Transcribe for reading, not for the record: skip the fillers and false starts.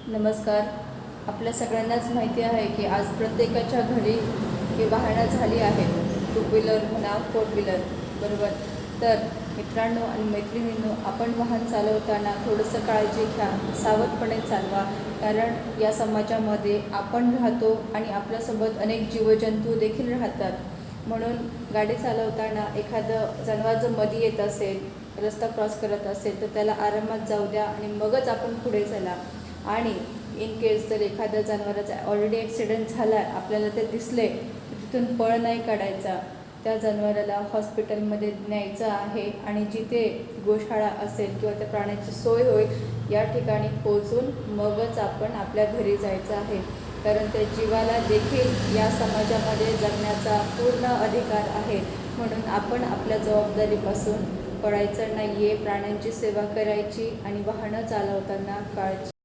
नमस्कार. आपल्या सगळ्यांनाच माहिती आहे की आज प्रत्येकाच्या घरी ही वाहनं झाली आहेत. टू व्हीलर म्हणा, फोर व्हीलर, बरोबर. तर मित्रांनो आणि मैत्रिणींनो, आपण वाहन चालवताना थोडंसं काळजी घ्या, सावधपणे चालवा. कारण या समाजामध्ये आपण राहतो आणि आपल्यासोबत अनेक जीवजंतू देखील राहतात. म्हणून गाडी चालवताना एखादं जनावर जर मध्ये येत असेल, रस्ता क्रॉस करत असेल, तर त्याला आरामात जाऊ द्या आणि मगच आपण पुढे चला. आणि इन केस जर एखाद्या जनावराचा ऑलरेडी ॲक्सिडेंट झाला, आपल्याला ते दिसले, तर तिथून पळ नाही काढायचा. त्या जनावराला हॉस्पिटलमध्ये न्यायचं आहे आणि जिथे गोशाळा असेल किंवा त्या प्राण्याची सोय होईल या ठिकाणी पोहोचून मगच आपण आपल्या घरी जायचं आहे. कारण त्या जीवाला देखील या समाजामध्ये जगण्याचा पूर्ण अधिकार आहे. म्हणून आपण आपल्या जबाबदारीपासून पळायचं नाही आहे. प्राण्यांची सेवा करायची आणि वाहनं चालवताना काळजी